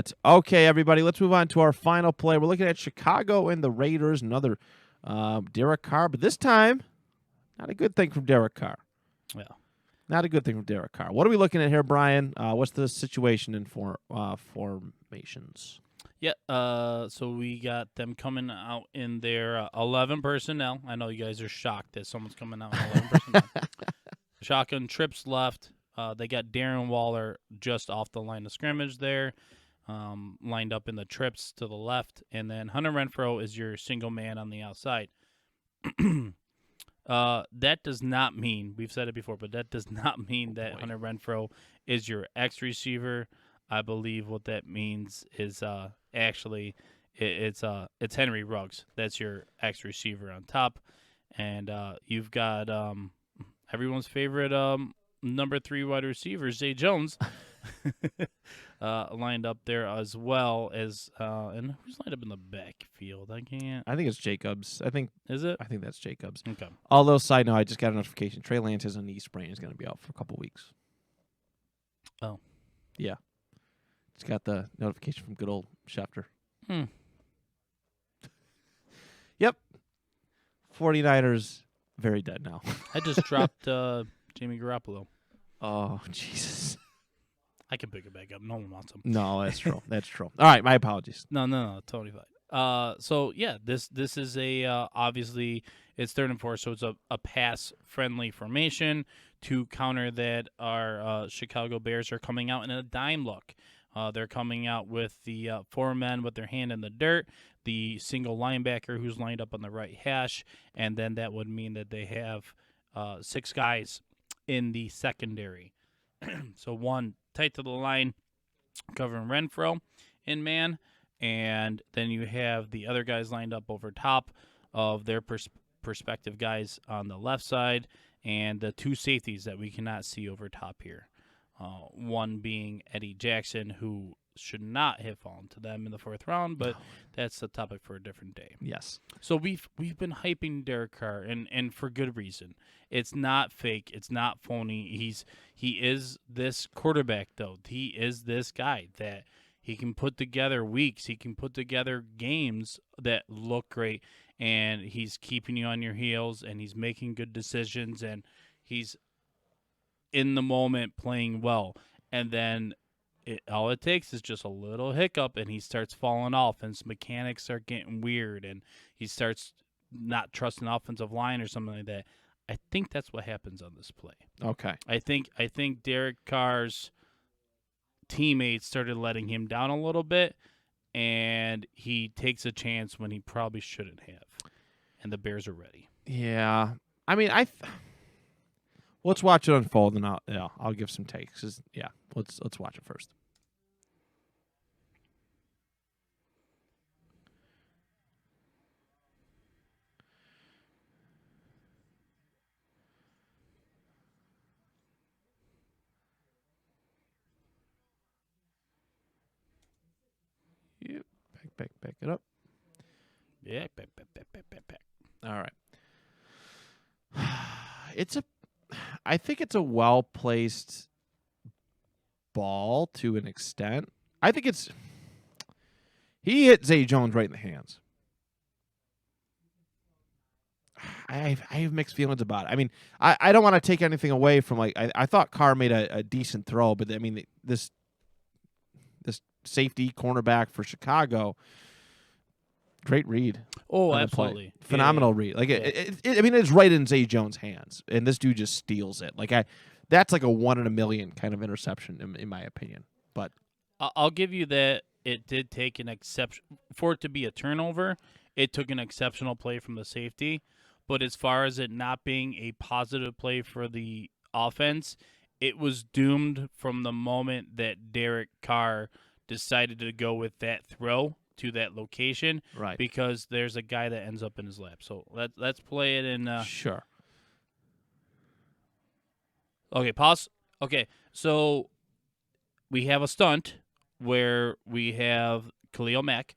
But, okay, everybody, let's move on to our final play. We're looking at Chicago and the Raiders, another Derek Carr, but this time, not a good thing from Derek Carr. Yeah. Not a good thing from Derek Carr. What are we looking at here, Brian? What's the situation in formations? Yeah, so we got them coming out in their 11 personnel. I know you guys are shocked that someone's coming out in 11 personnel. Shotgun trips left. They got Darren Waller just off the line of scrimmage there, lined up in the trips to the left. And then Hunter Renfrow is your single man on the outside. That does not mean, we've said it before, but that does not mean that Hunter Renfrow is your X receiver. I believe what that means is actually it's Henry Ruggs. That's your X receiver on top, and you've got everyone's favorite number 3 wide receiver, Zay Jones, lined up there as well as and who's lined up in the backfield? I think it's Jacobs. Is it? I think that's Jacobs. Okay. Although, side note, I just got a notification. Trey Lance has a knee sprain. He's going to be out for a couple weeks. Oh. Yeah. Just got the notification from good old Schefter. Yep. 49ers, very dead now. I just dropped Jimmy Garoppolo. Oh, Jesus. I can pick it back up. No one wants him. No, that's true. That's true. All right, my apologies. No, totally fine. So yeah, this is a obviously it's 3rd and 4, so it's a pass friendly formation to counter that. Our Chicago Bears are coming out in a dime look. They're coming out with the 4 men with their hand in the dirt, the single linebacker who's lined up on the right hash, and then that would mean that they have 6 guys in the secondary. So 1 tight to the line, covering Renfrow in man, and then you have the other guys lined up over top of their perspective guys on the left side, and the 2 safeties that we cannot see over top here. One being Eddie Jackson, who should not have fallen to them in the 4th round, but that's a topic for a different day. Yes. So we've been hyping Derek Carr, and for good reason. It's not fake. It's not phony. He is this quarterback, though. He is this guy that he can put together weeks. He can put together games that look great, and he's keeping you on your heels, and he's making good decisions, and he's in the moment playing well. And then all it takes is just a little hiccup, and he starts falling off, and his mechanics start getting weird, and he starts not trusting offensive line or something like that. I think that's what happens on this play. Okay. I think Derek Carr's teammates started letting him down a little bit, and he takes a chance when he probably shouldn't have. And the Bears are ready. Yeah. I mean, let's watch it unfold, and I'll give some takes. Let's watch it first. Yep. Back it up. Yeah, back. All right. I think it's a well-placed ball to an extent. I think he hit Zay Jones right in the hands. I have mixed feelings about it. I mean, I don't want to take anything away from, like, I thought Carr made a decent throw, but I mean, this safety cornerback for Chicago, great read. Oh, absolutely. Phenomenal read. Like, I mean, it's right in Zay Jones' hands, and this dude just steals it. Like, that's like a 1 in a million kind of interception, in my opinion. But I'll give you that it did take an exception. For it to be a turnover, it took an exceptional play from the safety. But as far as it not being a positive play for the offense, it was doomed from the moment that Derek Carr decided to go with that throw to that location, right? Because there's a guy that ends up in his lap. So let's play it in. Sure. Okay, pause. Okay, so we have a stunt where we have Khalil Mack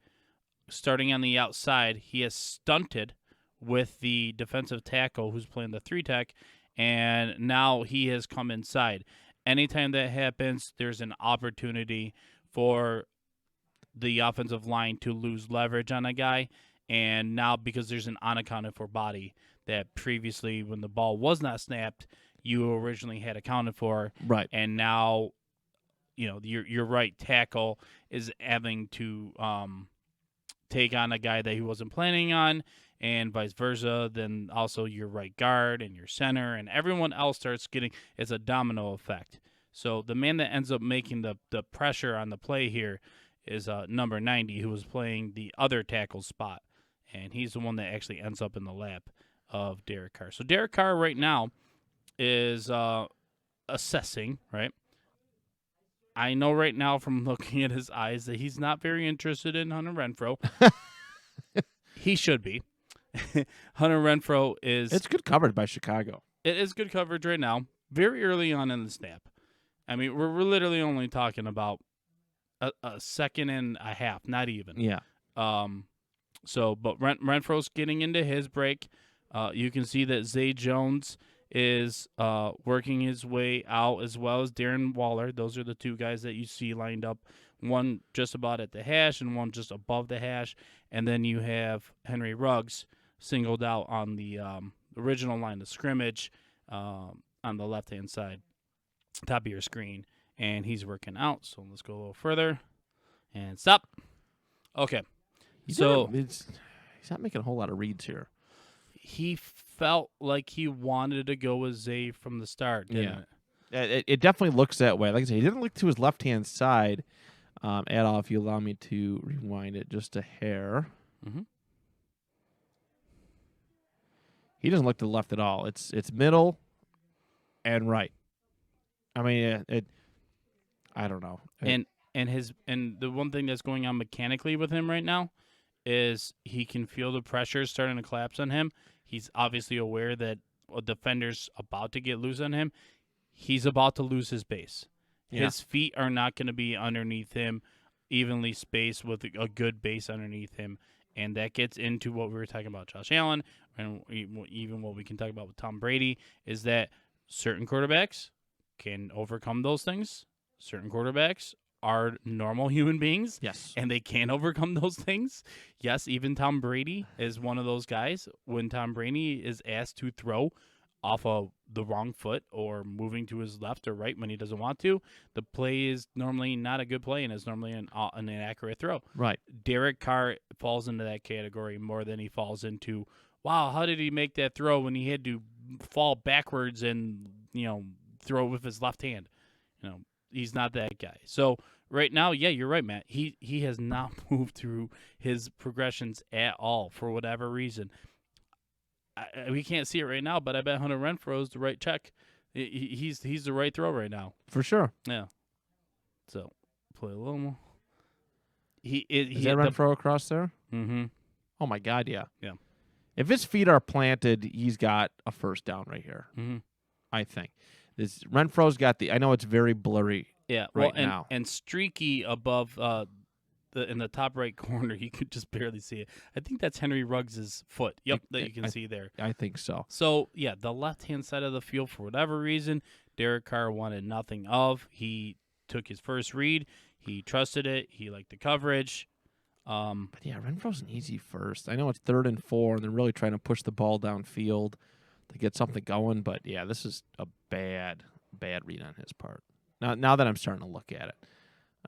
starting on the outside. He has stunted with the defensive tackle who's playing the 3-tech, and now he has come inside. Anytime that happens, there's an opportunity for the offensive line to lose leverage on a guy. And now because there's an unaccounted for body that previously when the ball was not snapped, you originally had accounted for. Right. And now, your right tackle is having to take on a guy that he wasn't planning on, and vice versa. Then also your right guard and your center and everyone else starts getting, it's a domino effect. So the man that ends up making the pressure on the play here is number 90, who was playing the other tackle spot. And he's the one that actually ends up in the lap of Derek Carr. So Derek Carr right now is assessing, right? I know right now from looking at his eyes that he's not very interested in Hunter Renfrow. He should be. Hunter Renfrow is... It's good coverage by Chicago. It is good coverage right now, very early on in the snap. I mean, we're literally only talking about a second and a half, not even. Yeah. But Renfro's getting into his break. You can see that Zay Jones is working his way out, as well as Darren Waller. Those are the two guys that you see lined up, one just about at the hash and one just above the hash. And then you have Henry Ruggs singled out on the original line of scrimmage on the left-hand side, top of your screen. And he's working out. So let's go a little further. And stop. Okay. He's not making a whole lot of reads here. He felt like he wanted to go with Zay from the start, didn't it? It definitely looks that way. Like I said, he didn't look to his left-hand side at all, if you allow me to rewind it just a hair. Mm-hmm. He doesn't look to the left at all. It's middle and right. I mean, I don't know. And the one thing that's going on mechanically with him right now is he can feel the pressure starting to collapse on him. He's obviously aware that a defender's about to get loose on him. He's about to lose his base. Yeah. His feet are not going to be underneath him, evenly spaced with a good base underneath him. And that gets into what we were talking about Josh Allen, and even what we can talk about with Tom Brady, is that certain quarterbacks can overcome those things. Certain quarterbacks are normal human beings. Yes. And they can overcome those things. Yes, even Tom Brady is one of those guys. When Tom Brady is asked to throw off of the wrong foot or moving to his left or right when he doesn't want to, the play is normally not a good play and is normally an inaccurate throw. Right. Derek Carr falls into that category more than he falls into, wow, how did he make that throw when he had to fall backwards and, throw with his left hand? He's not that guy. So right now, yeah, you're right, Matt. He has not moved through his progressions at all for whatever reason. We can't see it right now, but I bet Hunter Renfrow is the right check. He's the right throw right now. For sure. Yeah. So play a little more. Is that Renfrow across there? Mm-hmm. Oh my God, yeah. Yeah. If his feet are planted, he's got a first down right here. Mm-hmm. I think. This Renfro's got I know it's very blurry. Yeah, now. And streaky above in the top right corner, you could just barely see it. I think that's Henry Ruggs' foot. Yep, that you can see there. I think so. So yeah, the left-hand side of the field, for whatever reason, Derek Carr wanted nothing of. He took his first read. He trusted it. He liked the coverage. But yeah, Renfro's an easy first. I know it's 3rd and 4, and they're really trying to push the ball downfield to get something going. But yeah, this is a bad read on his part. Now that I'm starting to look at it.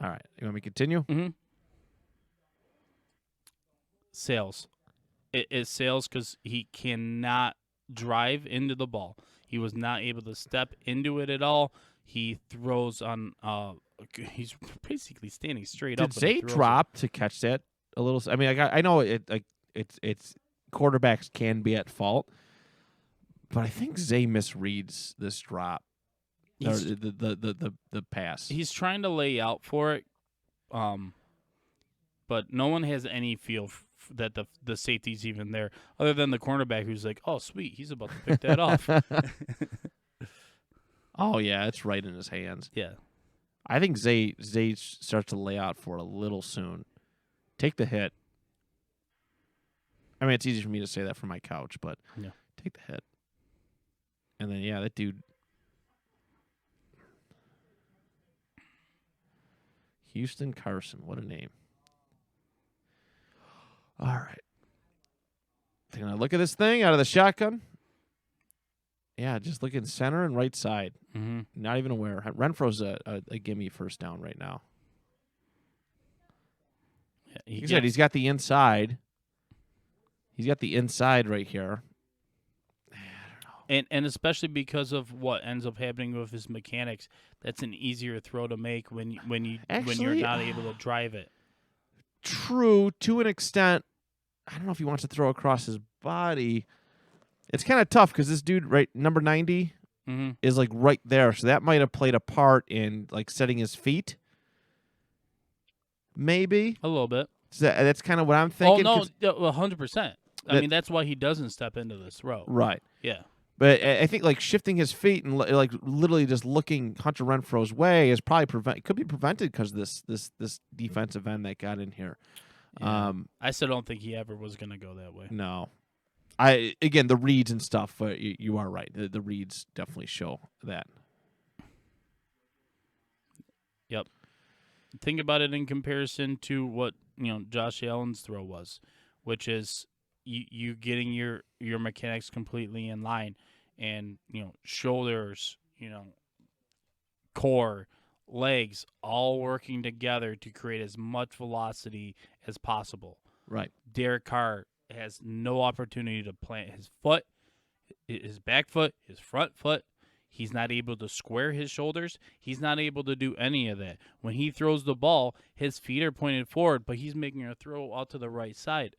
All right, you want me to continue? Mm-hmm. Sales. It is Sales because he cannot drive into the ball. He was not able to step into it at all. He throws on. He's basically standing straight up. Did Zay drop to catch that a little? I mean, I know it's quarterbacks can be at fault, but I think Zay misreads this drop. Or the pass. He's trying to lay out for it, but no one has any feel that the safety's even there, other than the cornerback who's like, "Oh, sweet, he's about to pick that off." Oh yeah, it's right in his hands. Yeah, I think Zay starts to lay out for a little soon. Take the hit. I mean, it's easy for me to say that from my couch, but yeah. Take the hit. And then that dude. Houston Carson, what a name. All right. Taking a look at this thing out of the shotgun. Yeah, just looking center and right side. Mm-hmm. Not even aware. Renfro's a gimme first down right now. Yeah, He said he's got the inside. He's got the inside right here. I don't know. And especially because of what ends up happening with his mechanics, that's an easier throw to make when you're not able to drive it. True, to an extent. I don't know if he wants to throw across his body. It's kind of tough because this dude, right, number 90, is like right there. So that might have played a part in like setting his feet. Maybe. A little bit. So that's kind of what I'm thinking. Oh, no, 100%. I mean, that's why he doesn't step into this throw. Right. Yeah. But I think like shifting his feet and like literally just looking Hunter Renfro's way is probably could be prevented because this defensive end that got in here. Yeah. I still don't think he ever was going to go that way. No. Again, the reads and stuff, you are right. The reads definitely show that. Yep. Think about it in comparison to what, Josh Allen's throw was, which is you getting your mechanics completely in line and, shoulders, core, legs all working together to create as much velocity as possible. Right. Derek Carr has no opportunity to plant his foot, his back foot, his front foot. He's not able to square his shoulders. He's not able to do any of that. When he throws the ball, his feet are pointed forward, but he's making a throw out to the right side.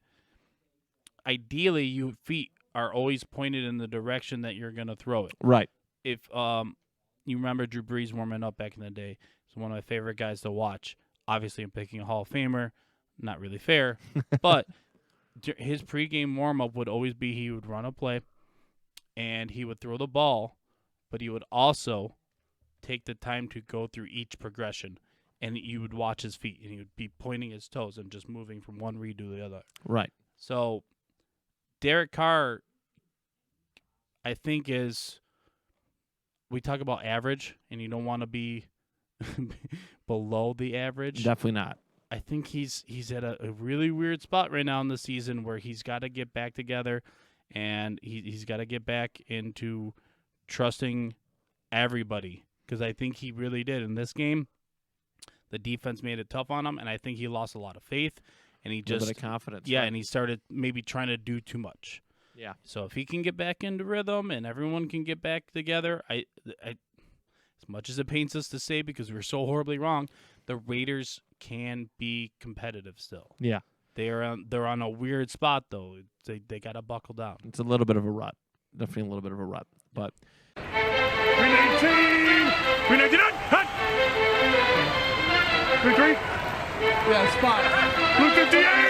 Ideally, your feet are always pointed in the direction that you're going to throw it. Right. If you remember Drew Brees warming up back in the day, he's one of my favorite guys to watch. Obviously, I'm picking a Hall of Famer. Not really fair, but his pregame warm-up would always be he would run a play, and he would throw the ball, but he would also take the time to go through each progression, and you would watch his feet, and he would be pointing his toes and just moving from one read to the other. Right. So Derek Carr, I think, is – we talk about average, and you don't want to be below the average. Definitely not. I think he's at a really weird spot right now in the season where he's got to get back together, and he's got to get back into trusting everybody, because I think he really did in this game. The defense made it tough on him, and I think he lost a lot of faith, and he just a bit of confidence. Yeah, right? and he started maybe trying to do too much. Yeah. So if he can get back into rhythm and everyone can get back together, I as much as it pains us to say because we're so horribly wrong, the Raiders can be competitive still. Yeah. They're on a weird spot though. They got to buckle down. It's a little bit of a rut. Definitely a little bit of a rut. But 319! 399! Hut! 33! Yeah, spot. Blue 58!